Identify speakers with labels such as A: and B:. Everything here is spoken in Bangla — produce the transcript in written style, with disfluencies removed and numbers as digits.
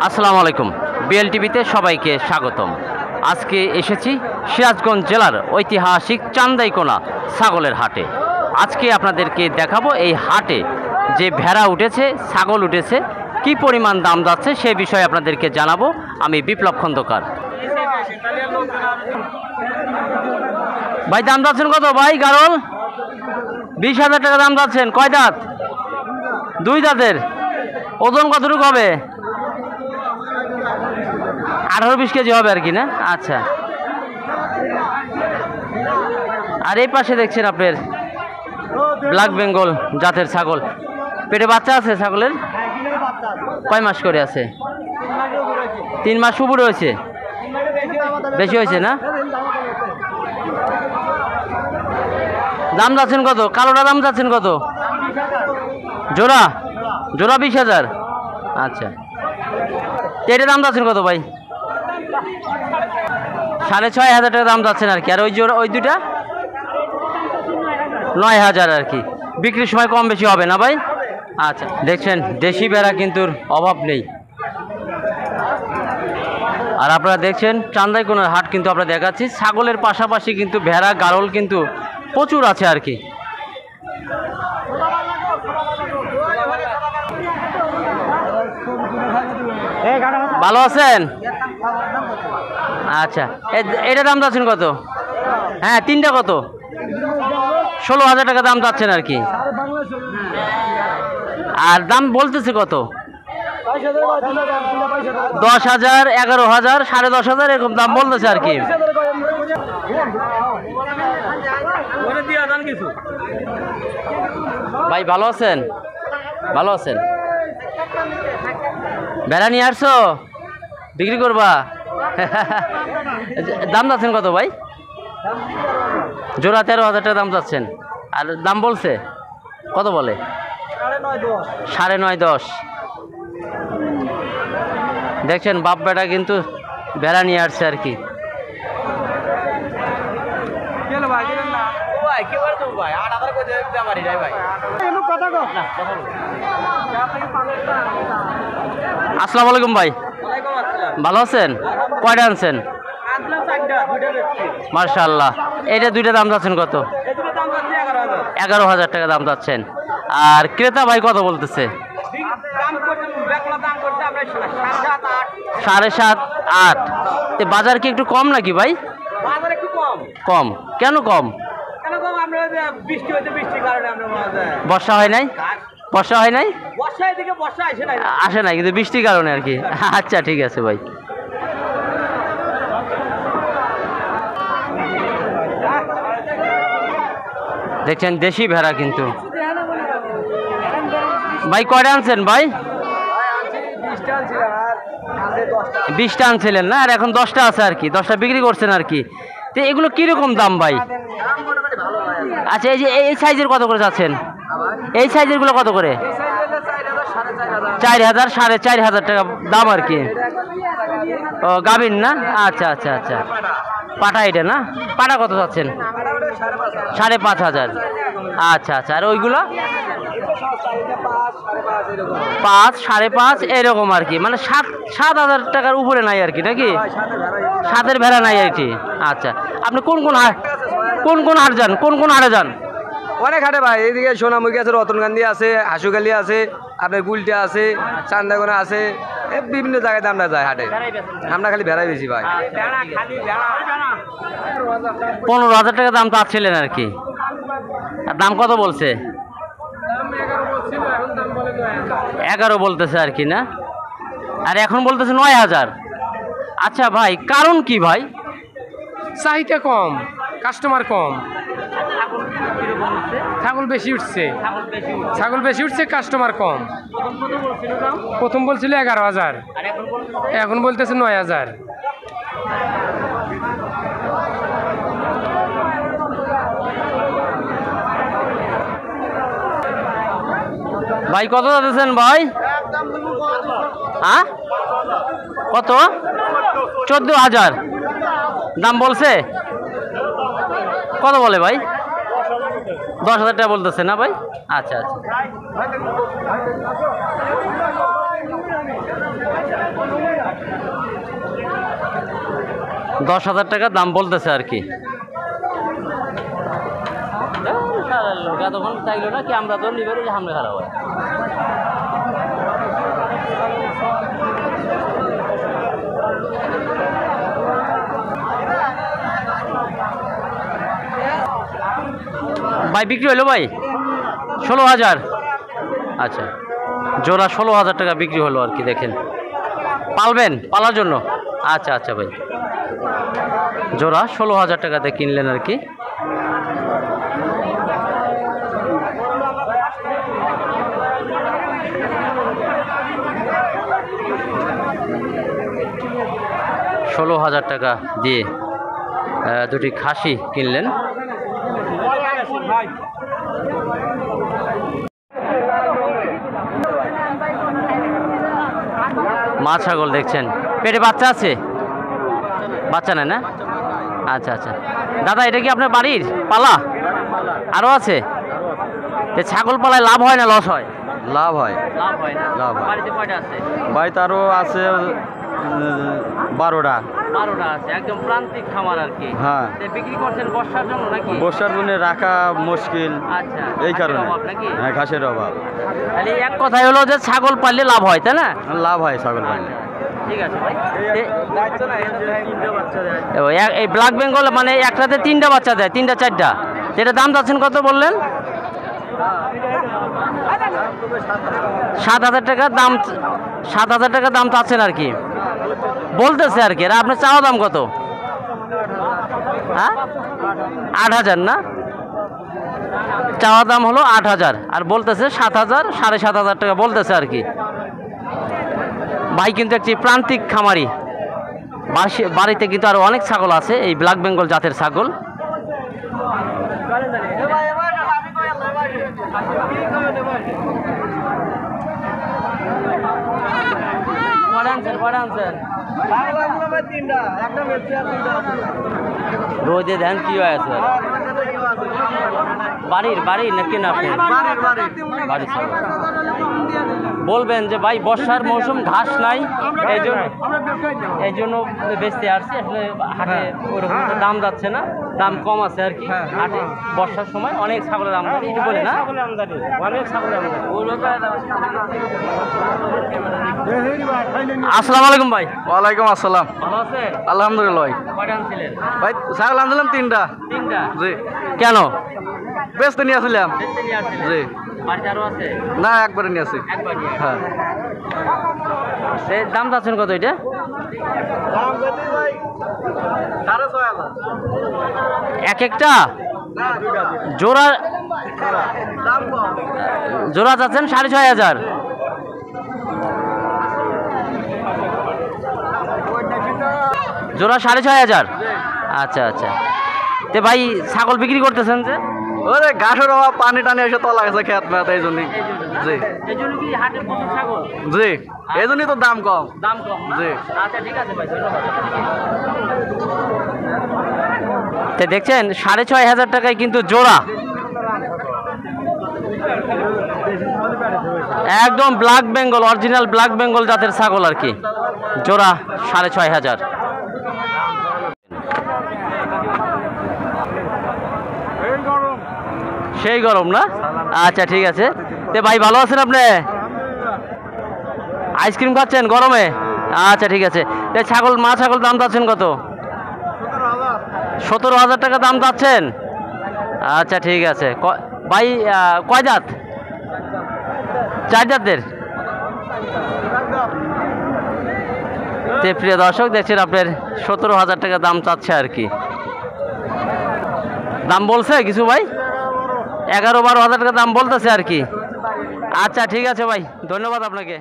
A: আসসালামু আলাইকুম। বিএলটিভিতে সবাইকে স্বাগতম। আজকে এসেছি সিরাজগঞ্জ জেলার ঐতিহাসিক চান্দাইকোনা ছাগলের হাটে। আজকে আপনাদেরকে দেখাবো এই হাটে যে ভেড়া উঠেছে, ছাগল উঠেছে, কি পরিমাণ দাম যাচ্ছে সে বিষয়ে আপনাদেরকে জানাবো। আমি বিপ্লব খন্দকার। ভাই দাম যাচ্ছেন কত ভাই? গারল 20,000 টাকা দাম যাচ্ছেন। কয় দাঁত? 2 দাঁতের। ওজন কতটুকু হবে? 18-20 কেজি হবে আর কি না? আচ্ছা। আর এই পাশে দেখছেন আপনার ব্ল্যাক বেঙ্গল জাতের ছাগল। পেটে বাচ্চা আছে ছাগলের? কয় মাস করে আছে? 3 মাস উপরে হয়েছে। বেশি হয়েছে না? দাম যাচ্ছেন কত? কালোটা দাম যাচ্ছেন কত? জোড়া 20,000। আচ্ছা। এটার দাম যাচ্ছেন কত ভাই? 6,500 টাকা দাম যাচ্ছেন আর কি। আর ওই দুটা 9,000 আর কি। বিক্রির সময় কম বেশি হবে না ভাই? আচ্ছা। দেখছেন দেশি ভেড়া কিন্তু অভাব নেই। আর আপনারা দেখছেন চান্দাইকোনার হাট কিন্তু আমরা দেখাচ্ছি। ছাগলের পাশাপাশি কিন্তু ভেড়া গারল কিন্তু প্রচুর আছে আর কি। ভালো আছেন? আচ্ছা। এটা দাম যাচ্ছেন কত? হ্যাঁ, 3টা কত? 16,000 টাকা দাম যাচ্ছেন আর কি। আর দাম বলতেছে কত? 10,000, 11,000, 10,500 এরকম দাম বলতেছে আর কি। ভাই ভালো আছেন? ভালো আছেন? বেড়া নিয়ে আসছো বিক্রি করবা? দাম যাচ্ছেন কত ভাই? জোড়া 13,000 টাকা দাম যাচ্ছেন। আর দাম বলছে কত? বলে 9.5, 10। দেখছেন বাপ বেটা কিন্তু বেড়া নিয়ে আসছে আর কি। আসসালামু আলাইকুম ভাই। ভালো আছেন? কয়টা আনছেন? মাশাআল্লাহ। এইটা দুইটা দাম যাচ্ছেন কত? 11,000 টাকা দাম যাচ্ছেন। আর ক্রেতা ভাই কত বলতেছে? 7.5, 8। বাজার কি একটু কম নাকি ভাই? কম কেন? কম বর্ষা হয় নাই? বর্ষা হয় নাই? আসে নাই কিন্তু বৃষ্টির কারণে আর কি। আচ্ছা ঠিক আছে ভাই। দেখছেন দেশি ভেড়া কিন্তু। ভাই কয়টা আনছেন ভাই? 20টা আনছিলেন না? আর এখন 10টা আছে আর কি। 10টা বিক্রি করছেন আর কি। তো এগুলো কিরকম দাম ভাই? আচ্ছা, এই যে এই সাইজের কত করে যাচ্ছেন? এই সাইজের গুলো কত করে? 4,000, 4,500 টাকা দাম আর কি। ও গাভিন না? আচ্ছা আচ্ছা আচ্ছা। পাটা এটা না? পাটা কত যাচ্ছেন? 5,500। আচ্ছা আচ্ছা। আর ওইগুলো 5, 5.5 এরকম আর কি। মানে 7,000 টাকার উপরে নাই আর কি নাকি? 7-এর ভেড়া নাই আর কি। আচ্ছা। আপনি কোন কোন হাট যান? কোন হাটে যান?
B: অনেক হাটে ভাই। এইদিকে সোনামুখী আছে, রতনগান্ধী আছে, হাসুখালি আছে, আপনার গুলটা আছে, চান্দাগোনা আছে, বিভিন্ন জায়গায় আমরা যাই হাটে। আমরা খালি ভেড়াই বেশি ভাই।
A: 15,000 টাকা দাম চাচ্ছিলেন আর কি। আর দাম কত বলছে? 11 বলতেছে আর কি না? আর এখন বলতেছে 9,000। আচ্ছা ভাই, কারণ কি ভাই?
C: চাহিদা কম, কাস্টমার কম। ছাগল বেশি উঠছে, কাস্টমার কম। প্রথম বলছিল 11,000, এখন বলতেছে 9,000।
A: ভাই কত যাচ্ছেন ভাই? হ্যাঁ কত? 14,000 দাম বলছে। কত বলে ভাই? 10,000 টাকা বলতেছে না ভাই? আচ্ছা আচ্ছা। 10,000 টাকা দাম বলতেছে আর কি। তখন চাইলো না কি আমরা তো নিবে সামনে খারাপ হয়। ভাই বিক্রি হলো ভাই 16,000। আচ্ছা, জোড়া 16,000 টাকা বিক্রি হলো আর কি। দেখেন পালবেন, পালার জন্য। আচ্ছা আচ্ছা ভাই, জোড়া 16,000 টাকাতে কিনলেন আর কি। $16,000 টাকা দিয়ে দুটি খাসি কিনলেন। মা ছাগল দেখছেন, পেটে বাচ্চা আছে? বাচ্চা নেই না? আচ্ছা আচ্ছা দাদা, এটা কি আপনার বাড়ির পালা? আরও আছে? ছাগল পালায় লাভ হয় না লস হয়?
B: লাভ হয়।
A: লাভ হয় না।
B: লাভ হয়।
A: বাড়িতে কয়টা আছে?
B: বাড়িতে আরও আছে 12টা।
A: 12টা আছে, একদম প্রান্তিক খামার আর কি।
B: হ্যাঁ।
A: বিক্রি করছেন বর্ষার জন্য নাকি?
B: বর্ষার জন্য রাখা মুশকিল,
A: আচ্ছা,
B: এই কারণে।
A: ঘাসের অভাব নাকি?
B: হ্যাঁ, ঘাসের অভাব।
A: তাহলে এক কথাই হলো যে ছাগল পাললে লাভ হয়, তাই না?
B: লাভ হয় ছাগল পাললে।
A: ঠিক আছে ভাই। এই ব্ল্যাক বেঙ্গল মানে একটাতে 3টা বাচ্চা দেয়, 3টা 4টা। যেটা দাম চাচ্ছেন কত বললেন? 7,000 টাকা দাম। 7,000 টাকা দাম চাচ্ছেন আর কি, বলতেছে আর কি। আর আপনার চাওয়া দাম কত? হ্যাঁ, 8,000 না? চাওয়া দাম হলো 8,000 আর বলতেছে 7,000, 7,500 টাকা বলতেছে আর কি। ভাই কিন্তু একটি প্রান্তিক খামারি, বাড়িতে কিন্তু আরো অনেক ছাগল আছে, এই ব্ল্যাক বেঙ্গল জাতের ছাগল। রোদে ধ্যান কি হয়েছে? বাড়ির নাকি না? আপনি বাড়ির ছাগল। বলবেন যে ভাই বর্ষার মৌসুম, ঘাস নাই, এই জন্য বেচতে আসছি। আসলে হাটে ওরকম দাম যাচ্ছে না, দাম কম আছে আর কি। হাটে বর্ষার সময় অনেক ছাগলের আমদানি, এটা বলে না? আসসালামু আলাইকুম ভাই।
B: ওয়ালাইকুম আসসালাম।
A: ভালো আছে?
B: আলহামদুলিল্লাহ। ভাই
A: কয়টা আনছিলেন?
B: ভাই ছাগল আনছিলাম 3টা।
A: 3টা?
B: জি।
A: কেন?
B: বেচতে নিয়ে আসলাম।
A: বেচতে নিয়ে আসছিলেন?
B: জি।
A: বাড়িতে আরো আছে?
B: না, একবারে নিয়ে আসি।
A: একবার নিয়ে?
B: হ্যাঁ।
A: দাম চাচ্ছেন কত এটা? এক একটা জোড়া? জোড়া চাচ্ছেন 6,500। জোড়া 6,500? আচ্ছা আচ্ছা। তে ভাই ছাগল বিক্রি করতেছেন যে?
B: ওরে ঘাসের অভাব, পানি টানি এসে তলা গেছে খেত মেত, এই জন্যই। জি।
A: এই জন্য কি হাটের প্রচুর ছাগল?
B: জি, এই জন্যই তো দাম কম।
A: দাম কম না?
B: জি।
A: আচ্ছা ঠিক আছে ভাই, ধন্যবাদ। তে দেখছেন 6,500 টাকায় কিন্তু জোড়া, একদম black Bengal, original black Bengal জাতের ছাগল আর কি। জোড়া 6,500। সেই গরম না? আচ্ছা ঠিক আছে। তে ভাই ভালো আছেন আপনি? আইসক্রিম খাচ্ছেন গরমে? আচ্ছা ঠিক আছে। ছাগল, মা ছাগল দাম চাচ্ছেন কত? 17,000 টাকা দাম চাচ্ছেন? আচ্ছা ঠিক আছে। ভাই কয় জাত? 4 জাতের? তে প্রিয় দর্শক দেখছেন আপনার 17,000 টাকা দাম চাচ্ছে আর কি। দাম বলছে কিছু ভাই? 11-12 হাজার টাকা দাম বলতেছে আর কি। আচ্ছা ঠিক আছে ভাই, ধন্যবাদ আপনাকে।